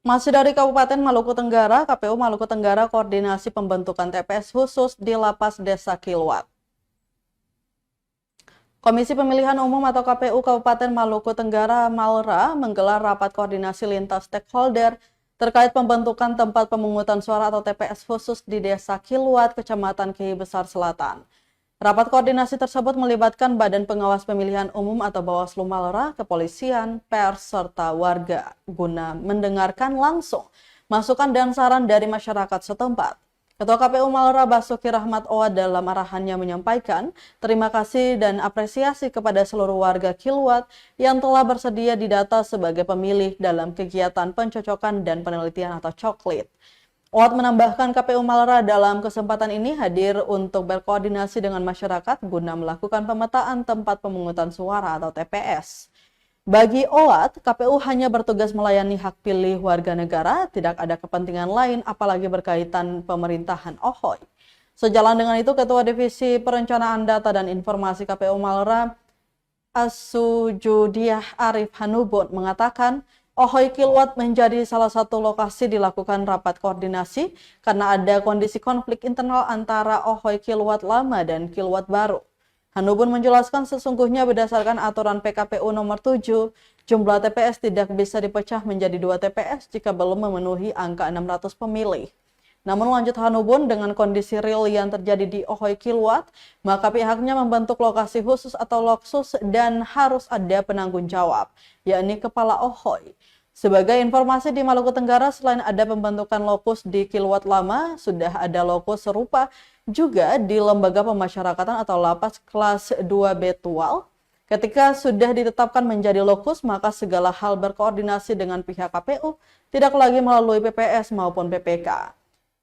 Masih dari Kabupaten Maluku Tenggara, KPU Maluku Tenggara koordinasi pembentukan TPS khusus di Lapas Desa Kilwat. Komisi Pemilihan Umum atau KPU Kabupaten Maluku Tenggara Malra menggelar rapat koordinasi lintas stakeholder terkait pembentukan tempat pemungutan suara atau TPS khusus di Desa Kilwat, Kecamatan Kehi Besar Selatan. Rapat koordinasi tersebut melibatkan Badan Pengawas Pemilihan Umum atau Bawaslu Malra, kepolisian, pers, serta warga guna mendengarkan langsung masukan dan saran dari masyarakat setempat. Ketua KPU Malra Basuki Rahmat Owa dalam arahannya menyampaikan terima kasih dan apresiasi kepada seluruh warga Kilwat yang telah bersedia didata sebagai pemilih dalam kegiatan pencocokan dan penelitian atau coklit. Oat menambahkan KPU Malra dalam kesempatan ini hadir untuk berkoordinasi dengan masyarakat guna melakukan pemetaan tempat pemungutan suara atau TPS. Bagi Oat, KPU hanya bertugas melayani hak pilih warga negara, tidak ada kepentingan lain apalagi berkaitan pemerintahan Ohoy. Sejalan dengan itu, Ketua Divisi Perencanaan Data dan Informasi KPU Malra, Asujudiah Arif Hanubun mengatakan, Ohoy Kilwat menjadi salah satu lokasi dilakukan rapat koordinasi karena ada kondisi konflik internal antara Ohoy Kilwat lama dan Kilwat baru. Hanubun menjelaskan sesungguhnya berdasarkan aturan PKPU nomor 7, jumlah TPS tidak bisa dipecah menjadi 2 TPS jika belum memenuhi angka 600 pemilih. Namun lanjut Hanubun, dengan kondisi real yang terjadi di Ohoy Kilwat, maka pihaknya membentuk lokasi khusus atau loksus dan harus ada penanggung jawab, yakni Kepala Ohoy. Sebagai informasi di Maluku Tenggara, selain ada pembentukan lokus di Kilwat Lama, sudah ada lokus serupa juga di Lembaga Pemasyarakatan atau Lapas Kelas 2B Tual. Ketika sudah ditetapkan menjadi lokus, maka segala hal berkoordinasi dengan pihak KPU, tidak lagi melalui PPS maupun PPK.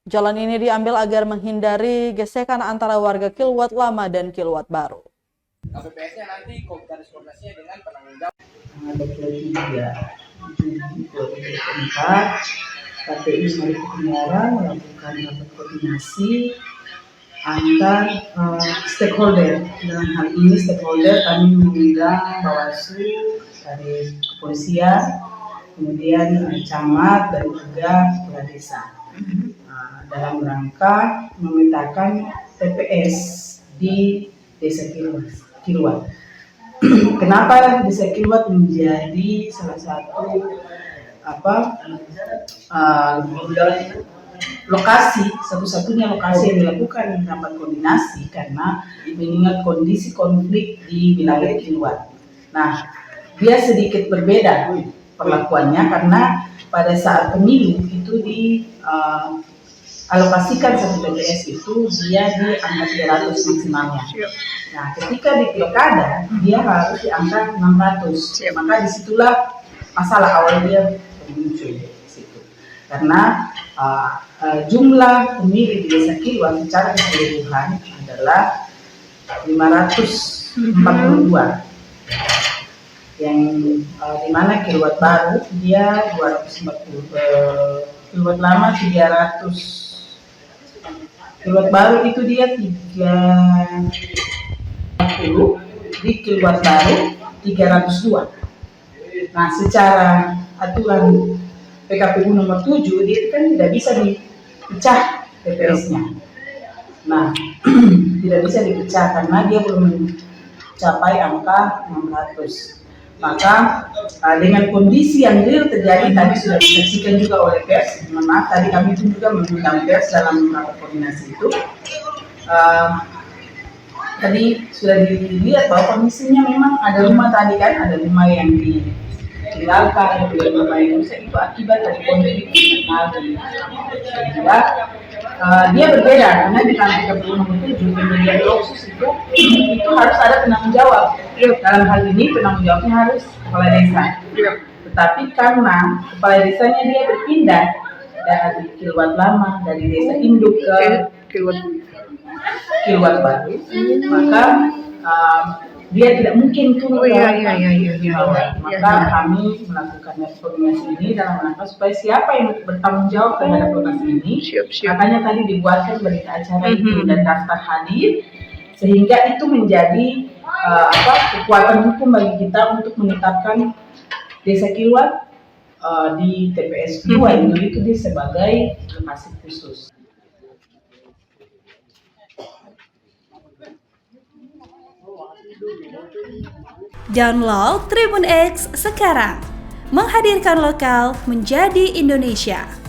Jalan ini diambil agar menghindari gesekan antara warga Kilwat Lama dan Kilwat Baru. KPPS-nya nanti koordinasinya dengan penanggung jawab. Tanggal 23 Juni 2024, KPU Maluku Tenggara melakukan rapat koordinasi antar stakeholder. Dalam hal ini stakeholder kami mengundang Bawaslu dari kepolisian, kemudian camat dan juga kepala desa. Dalam rangka memetakan TPS di Desa Kilwat. Kenapa Desa Kilwat menjadi salah satu lokasi, satu-satunya lokasi yang dilakukan rapat koordinasi karena mengingat kondisi konflik di wilayah Kilwat. Nah, dia sedikit berbeda perlakuannya karena pada saat pemilu itu alokasikan satu TPS itu dia di angka 300 maksimalnya. Nah, ketika di pilkada dia harus di angka 600. Maka disitulah masalah awal dia muncul di situ. Karena jumlah pemilih di Desa Kilwat secara keseluruhan adalah 542. Yang dimana Kilwat baru dia 240, Kilwat lama 300. Kilwat baru itu dia 30, di Kilwat baru 302. Nah, secara aturan PKPU nomor 7 dia kan tidak bisa dipecah TPS-nya. Nah, tidak bisa dipecah karena dia belum mencapai angka 600. Maka dengan kondisi yang real terjadi tadi sudah disaksikan juga oleh pers. Maaf, tadi kami pun juga mengundang pers dalam rapat koordinasi itu. Tadi sudah dilihat bahwa kondisinya memang ada rumah tadi kan, ada rumah yang ditinggalkan, ada rumah yang rusak itu akibat dari konflik internal dan dia berbeda karena di dalam 37 pemilihan loksus itu harus ada penanggung jawab. Dalam hal ini penanggung jawabnya harus kepala desa. Tetapi karena kepala desanya dia berpindah dari Kilwat lama, dari desa induk ke Kilwat baru, maka dia tidak mungkin turun ke bawah. Maka kami melakukan koordinasi ini dalam rangka supaya siapa yang bertanggung jawab terhadap lokasi ini. Makanya tadi dibuatkan berita acara itu dan daftar hadir, sehingga itu menjadi kekuatan hukum bagi kita untuk menetapkan Desa Kilwat di TPS 2 itu dia sebagai lokasi khusus. Download Tribun X sekarang, menghadirkan lokal menjadi Indonesia.